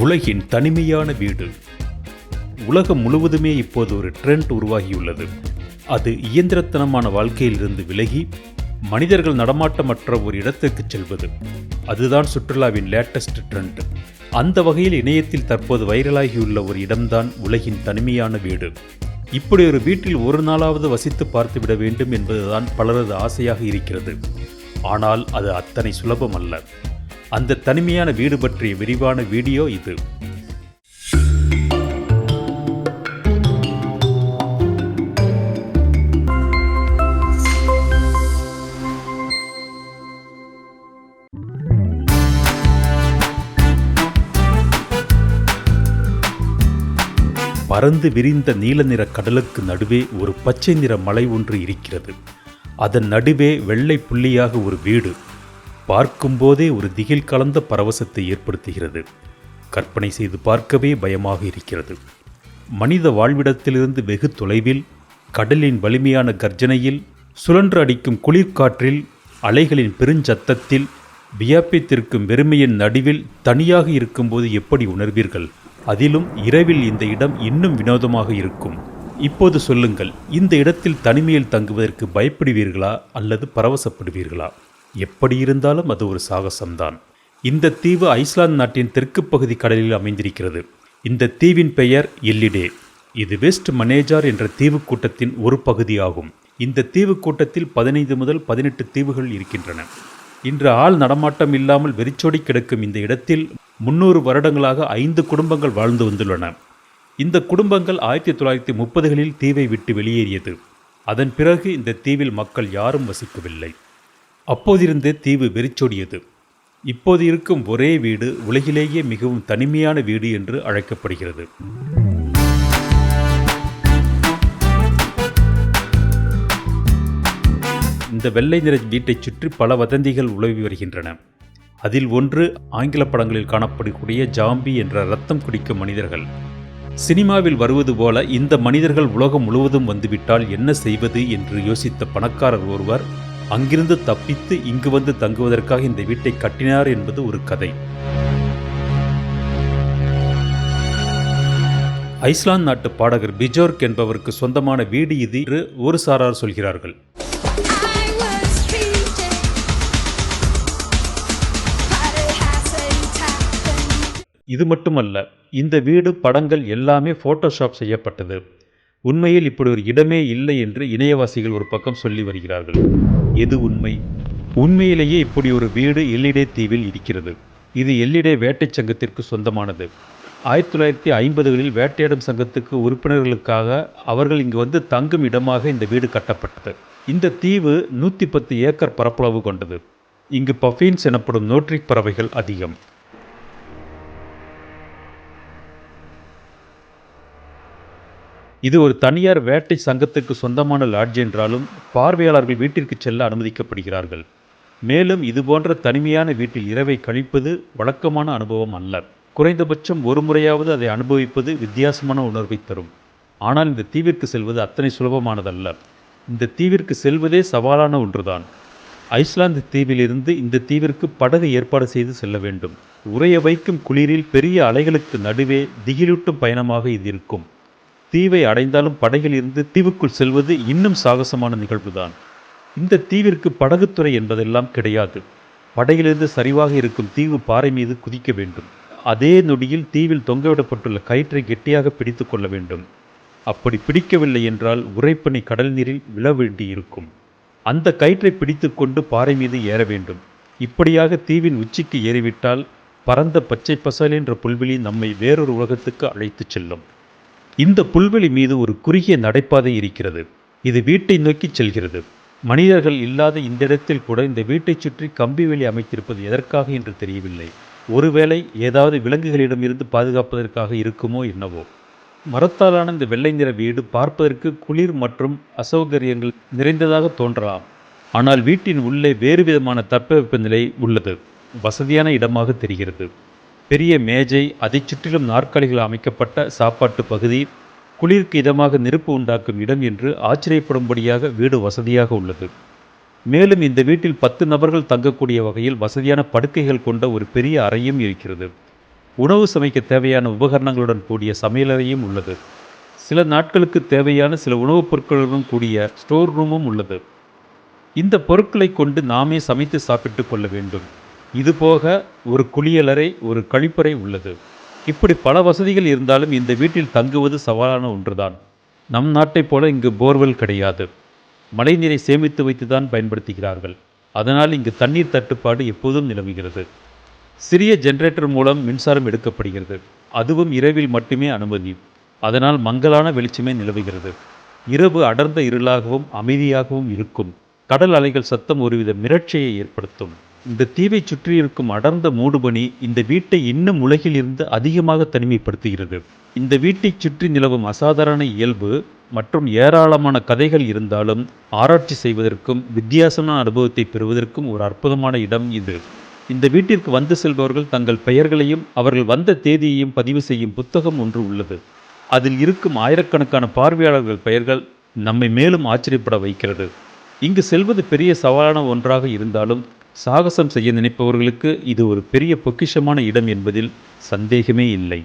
உலகின் தனிமையான வீடு. உலகம் முழுவதுமே இப்போது ஒரு ட்ரெண்ட் உருவாகியுள்ளது. அது இயந்திரத்தனமான வாழ்க்கையிலிருந்து விலகி மனிதர்கள் நடமாட்டமற்ற ஒரு இடத்திற்கு செல்வது. அதுதான் சுற்றுலாவின் லேட்டஸ்ட் ட்ரெண்ட். அந்த வகையில் இணையத்தில் தற்போது வைரலாகியுள்ள ஒரு இடம்தான் உலகின் தனிமையான வீடு. இப்படி ஒரு வீட்டில் ஒரு நாளாவது வசித்து பார்த்துவிட வேண்டும் என்பதுதான் பலரது ஆசையாக இருக்கிறது. ஆனால் அது அத்தனை சுலபம் அல்ல. அந்த தனிமையான வீடு பற்றிய விரிவான வீடியோ இது. பறந்து விரிந்த நீல நிற கடலுக்கு நடுவே ஒரு பச்சை நிற மலை ஒன்று இருக்கிறது. அதன் நடுவே வெள்ளை புள்ளியாக ஒரு வீடு. பார்க்கும்போதே ஒரு திகில் கலந்த பரவசத்தை ஏற்படுத்துகிறது. கற்பனை செய்து பார்க்கவே பயமாக இருக்கிறது. மனித வாழ்விடத்திலிருந்து வெகு தொலைவில், கடலின் வலிமையான கர்ஜனையில், சுழன்று அடிக்கும் குளிர்காற்றில், அலைகளின் பெருஞ்சத்தத்தில், வியாபித்திருக்கும் வெறுமையின் நடுவில் தனியாக இருக்கும்போது எப்படி உணர்வீர்கள்? அதிலும் இரவில் இந்த இடம் இன்னும் வினோதமாக இருக்கும். இப்போது சொல்லுங்கள், இந்த இடத்தில் தனிமையில் தங்குவதற்கு பயப்படுவீர்களா அல்லது பரவசப்படுவீர்களா? எப்படி இருந்தாலும் அது ஒரு சாகசம்தான். இந்த தீவு ஐஸ்லாந்து நாட்டின் தெற்கு பகுதி கடலில் அமைந்திருக்கிறது. இந்த தீவின் பெயர் எல்லிடே. இது வெஸ்ட் மனேஜார் என்ற தீவு கூட்டத்தின் ஒரு பகுதியாகும். இந்த தீவு கூட்டத்தில் 15 முதல் 18 தீவுகள் இருக்கின்றன. இன்று ஆள் நடமாட்டம் இல்லாமல் வெறிச்சோடி கிடக்கும் இந்த இடத்தில் 300 வருடங்களாக 5 குடும்பங்கள் வாழ்ந்து வந்துள்ளன. இந்த குடும்பங்கள் 1930களில் தீவை விட்டு வெளியேறியது. அதன் பிறகு இந்த தீவில் மக்கள் யாரும் வசிக்கவில்லை. அப்போதிருந்தே தீவு வெறிச்சோடியது. இப்போது இருக்கும் ஒரே வீடு உலகிலேயே மிகவும் தனிமையான வீடு என்று அழைக்கப்படுகிறது. இந்த வெள்ளை நிற வீட்டைச் சுற்றி பல வதந்திகள் உலவி வருகின்றன. அதில் ஒன்று ஆங்கில படங்களில் காணப்படக்கூடிய ஜாம்பி என்ற ரத்தம் குடிக்கும் மனிதர்கள். சினிமாவில் வருவது போல இந்த மனிதர்கள் உலகம் முழுவதும் வந்துவிட்டால் என்ன செய்வது என்று யோசித்த பணக்காரர் ஒருவர் அங்கிருந்து தப்பித்து இங்கு வந்து தங்குவதற்காக இந்த வீட்டை கட்டினார் என்பது ஒரு கதை. ஐஸ்லாந்து நாட்டு பாடகர் பிஜோர்க் என்பவருக்கு சொந்தமான வீடு இது என்று ஒரு சாரார் சொல்கிறார்கள். இது மட்டுமல்ல, இந்த வீடு, படங்கள் எல்லாமே போட்டோஷாப் செய்யப்பட்டது. உண்மையில் இப்படி ஒரு இடமே இல்லை என்று இணையவாசிகள் ஒரு பக்கம் சொல்லி வருகிறார்கள். எது உண்மை? உண்மையிலேயே இப்படி ஒரு வீடு எல்லிடே தீவில் இருக்கிறது. இது எல்லிடே வேட்டை சங்கத்திற்கு சொந்தமானது. 1950களில் வேட்டையாடும் சங்கத்துக்கு உறுப்பினர்களுக்காக அவர்கள் இங்கு வந்து தங்கும் இடமாக இந்த வீடு கட்டப்பட்டது. இந்த தீவு 110 ஏக்கர் பரப்பளவு கொண்டது. இங்கு பஃபீன்ஸ் எனப்படும் நோட்ரிக் பறவைகள் அதிகம். இது ஒரு தனியார் வேட்டை சங்கத்துக்கு சொந்தமான லாட்ஜ் என்றாலும் பார்வையாளர்கள் வீட்டிற்கு செல்ல அனுமதிக்கப்படுகிறார்கள். மேலும் இதுபோன்ற தனிமையான வீட்டில் இரவை கழிப்பது வழக்கமான அனுபவம் அல்ல. குறைந்தபட்சம் ஒரு முறையாவது அதை அனுபவிப்பது வித்தியாசமான உணர்வை தரும். ஆனால் இந்த தீவிற்கு செல்வது அத்தனை சுலபமானதல்ல. இந்த தீவிற்கு செல்வதே சவாலான ஒன்றுதான். ஐஸ்லாந்து தீவிலிருந்து இந்த தீவிற்கு படகு ஏற்பாடு செய்து செல்ல வேண்டும். உறைய வைக்கும் குளிரில் பெரிய அலைகளுக்கு நடுவே திகிலூட்டும் பயணமாக இது இருக்கும். தீவை அடைந்தாலும் படகில் இருந்து தீவுக்குள் செல்வது இன்னும் சாகசமான நிகழ்வுதான். இந்த தீவிற்கு படகுத்துறை என்பதெல்லாம் கிடையாது. படகிலிருந்து சரிவாக இருக்கும் தீவு பாறை மீது குதிக்க வேண்டும். அதே நொடியில் தீவில் தொங்கவிடப்பட்டுள்ள கயிற்றை கெட்டியாக பிடித்து கொள்ள வேண்டும். அப்படி பிடிக்கவில்லை என்றால் உறைபனி கடல் நீரில் விழ வேண்டியிருக்கும். அந்த கயிற்றை பிடித்து கொண்டு பாறை மீது ஏற வேண்டும். இப்படியாக தீவின் உச்சிக்கு ஏறிவிட்டால் பரந்த பச்சை பசல் என்ற புல்வெளி நம்மை வேறொரு உலகத்துக்கு அழைத்துச் செல்லும். இந்த புல்வெளி மீது ஒரு குறுகிய நடைபாதை இருக்கிறது. இது வீட்டை நோக்கி செல்கிறது. மனிதர்கள் இல்லாத இந்த இடத்தில் கூட இந்த வீட்டைச் சுற்றி கம்பி வேலி அமைத்திருப்பது எதற்காக என்று தெரியவில்லை. ஒருவேளை ஏதாவது விலங்குகளிடமிருந்து பாதுகாப்பதற்காக இருக்குமோ என்னவோ. மரத்தாலான இந்த வெள்ளை நிற வீடு பார்ப்பதற்கு குளிர் மற்றும் அசௌகரியங்கள் நிறைந்ததாக தோன்றலாம். ஆனால் வீட்டின் உள்ளே வேறு விதமான தட்பவெப்பநிலை உள்ளது. வசதியான இடமாக தெரிகிறது. பெரிய மேஜை, அதைச் சுற்றிலும் நாற்காலிகள் அமைக்கப்பட்ட சாப்பாட்டு பகுதி, குளிருக்கு இதமாக நெருப்பு உண்டாக்கும் இடம் என்று ஆச்சரியப்படும்படியாக வீடு வசதியாக உள்ளது. மேலும் இந்த வீட்டில் 10 நபர்கள் தங்கக்கூடிய வகையில் வசதியான படுக்கைகள் கொண்ட ஒரு பெரிய அறையும் இருக்கிறது. உணவு சமைக்க தேவையான உபகரணங்களுடன் கூடிய சமையலறையும் உள்ளது. சில நாட்களுக்கு தேவையான சில உணவுப் பொருட்களுடன் கூடிய ஸ்டோர் ரூமும் உள்ளது. இந்த பொருட்களை கொண்டு நாமே சமைத்து சாப்பிட்டு கொள்ள வேண்டும். இதுபோக ஒரு குளியலறை, ஒரு கழிப்பறை உள்ளது. இப்படி பல வசதிகள் இருந்தாலும் இந்த வீட்டில் தங்குவது சவாலான ஒன்றுதான். நம் நாட்டைப் போல இங்கு போர்வெல் கிடையாது. மழைநீரை சேமித்து வைத்துதான் பயன்படுத்துகிறார்கள். அதனால் இங்கு தண்ணீர் தட்டுப்பாடு எப்போதும் நிலவுகிறது. சிறிய ஜெனரேட்டர் மூலம் மின்சாரம் எடுக்கப்படுகிறது. அதுவும் இரவில் மட்டுமே அனுமதி. அதனால் மங்கலான வெளிச்சமே நிலவுகிறது. இரவு அடர்ந்த இருளாகவும் அமைதியாகவும் இருக்கும். கடல் அலைகள் சத்தம் ஒருவித மிரட்சியை ஏற்படுத்தும். இந்த தீவை சுற்றி இருக்கும் அடர்ந்த மூடுபனி இந்த வீட்டை இன்னும் உலகில் இருந்து அதிகமாக தனிமைப்படுத்துகிறது. இந்த வீட்டைச் சுற்றி நிலவும் அசாதாரண இயல்பு மற்றும் ஏராளமான கதைகள் இருந்தாலும் ஆராய்ச்சி செய்வதற்கும் வித்தியாசமான அனுபவத்தை பெறுவதற்கும் ஒரு அற்புதமான இடம் இது. இந்த வீட்டிற்கு வந்து செல்பவர்கள் தங்கள் பெயர்களையும் அவர்கள் வந்த தேதியையும் பதிவு செய்யும் புத்தகம் ஒன்று உள்ளது. அதில் இருக்கும் ஆயிரக்கணக்கான பார்வையாளர்கள் பெயர்கள் நம்மை மேலும் ஆச்சரியப்பட வைக்கிறது. இங்கு செல்வது பெரிய சவாலான ஒன்றாக இருந்தாலும் சாகசம் செய்ய நினைப்பவர்களுக்கு இது ஒரு பெரிய பொக்கிஷமான இடம் என்பதில் சந்தேகமே இல்லை.